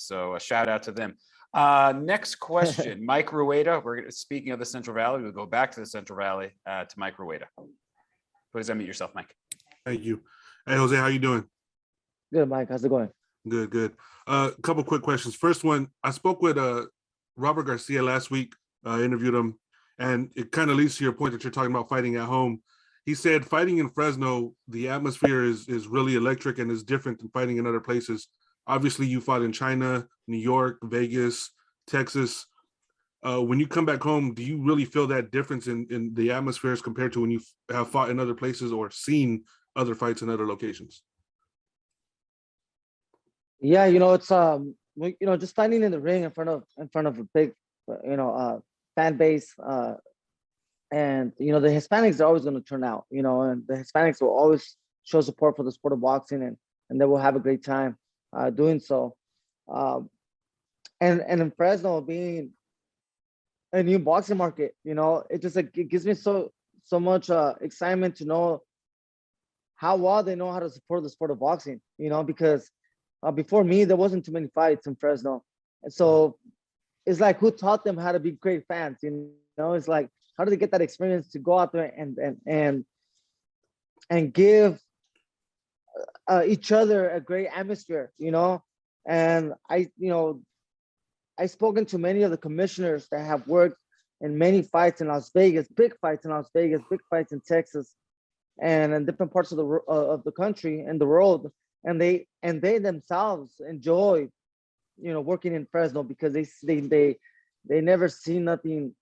So a shout out to them. Next question, Mike Rueda. Speaking of the Central Valley, we'll go back to the Central Valley to Mike Rueda. Please unmute yourself, Mike. Thank you. Hey, Jose, how you doing? Good, Mike. How's it going? Good, good. A couple quick questions. First one, I spoke with Robert Garcia last week, interviewed him, and it kind of leads to your point that you're talking about fighting at home. He said fighting in Fresno, the atmosphere is really electric and is different than fighting in other places. Obviously, you fought in China, New York, Vegas, Texas. When you come back home, do you really feel that difference in the atmospheres compared to when you have fought in other places or seen other fights in other locations? Yeah, it's just fighting in the ring in front of a big, fan base, and the Hispanics are always going to turn out, and the Hispanics will always show support for the sport of boxing, and they will have a great time doing so. And in Fresno being a new boxing market, it just it gives me so much excitement to know how well they know how to support the sport of boxing, because before me there wasn't too many fights in Fresno, and so it's like, who taught them how to be great fans? It's like, how do they get that experience to go out there and give each other a great atmosphere, And I've spoken to many of the commissioners that have worked in many fights in Las Vegas, big fights in Las Vegas, big fights in Texas, and in different parts of the country and the world, and they themselves enjoy, working in Fresno, because they never see nothing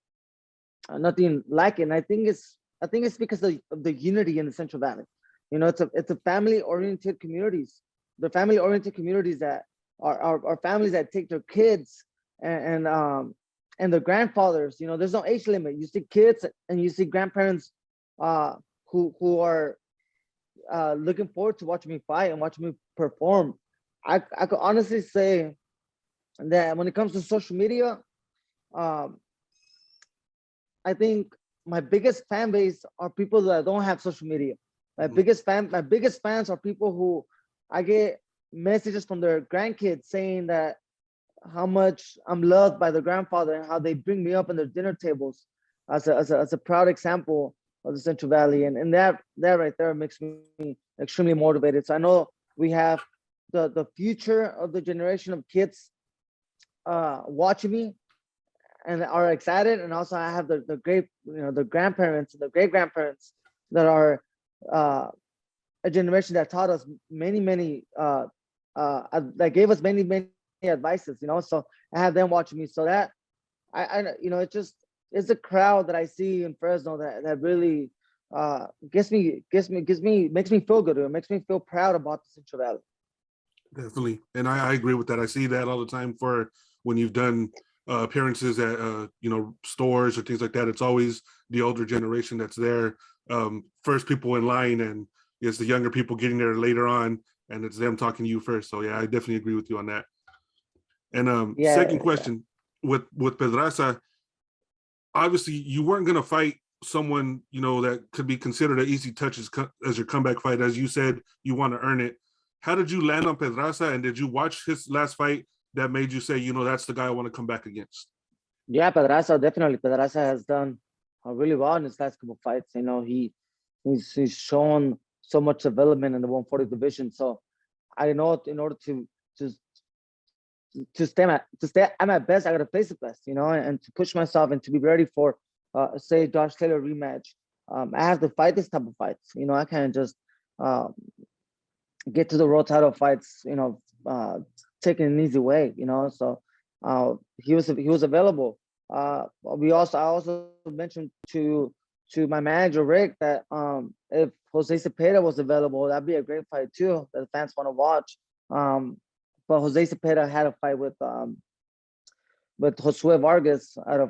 like it. And I think it's because of the unity in the Central Valley. It's a family-oriented communities. They're family-oriented communities that are families that take their kids and their grandfathers. There's no age limit. You see kids and you see grandparents who are looking forward to watching me fight and watching me perform. I could honestly say that when it comes to social media, I think my biggest fan base are people that don't have social media. My biggest fans are people who I get messages from their grandkids saying that how much I'm loved by their grandfather and how they bring me up on their dinner tables as a proud example of the Central Valley. And that right there makes me extremely motivated. So I know we have the future of the generation of kids watching me and are excited. And also I have the great, the grandparents and the great grandparents that are a generation that taught us many that gave us many advices, so I have them watching me. So that I it's a crowd that I see in Fresno that really makes me feel good. It makes me feel proud about the Central Valley. Definitely. And I agree with that. I see that all the time for when you've done appearances at stores or things like that. It's always the older generation that's there, first people in line, and it's the younger people getting there later on, and it's them talking to you first. So yeah, I definitely agree with you on that. And second question, with Pedraza, obviously you weren't going to fight someone that could be considered an easy touch as your comeback fight. As you said, you want to earn it. How did you land on Pedraza, and did you watch his last fight that made you say, that's the guy I want to come back against? Yeah, Pedraza, definitely. Pedraza has done really well in his last couple of fights. He's shown so much development in the 140 division. So I know in order to stay at my best, I gotta face the best, and to push myself and to be ready for say Josh Taylor rematch. I have to fight this type of fights. I can't just get to the world title fights, taking an easy way, So he was available. I also mentioned to my manager Rick that if Jose Cepeda was available, that'd be a great fight too that the fans want to watch. But Jose Cepeda had a fight with Josue Vargas out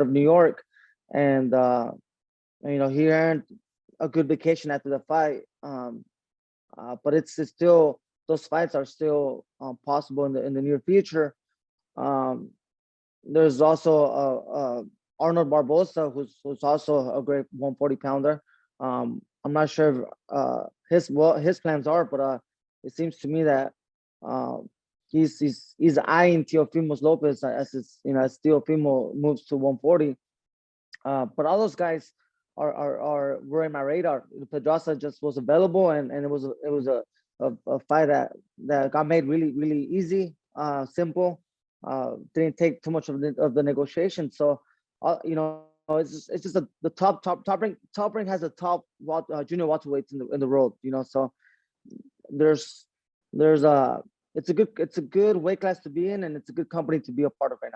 of New York, and he earned a good vacation after the fight. But it's still, those fights are still possible in the near future. There's also Arnold Barbosa, who's also a great 140 pounder. I'm not sure his plans are, but it seems to me that he's eyeing Teofimo Lopez as his, as Teofimo moves to 140. But all those guys were in my radar. Pedraza just was available, and it was a fight that got made really easy, simple. Didn't take too much of the negotiation. So, it's just the top rank has the top junior welterweights in the world. So there's it's a good weight class to be in, and it's a good company to be a part of right now.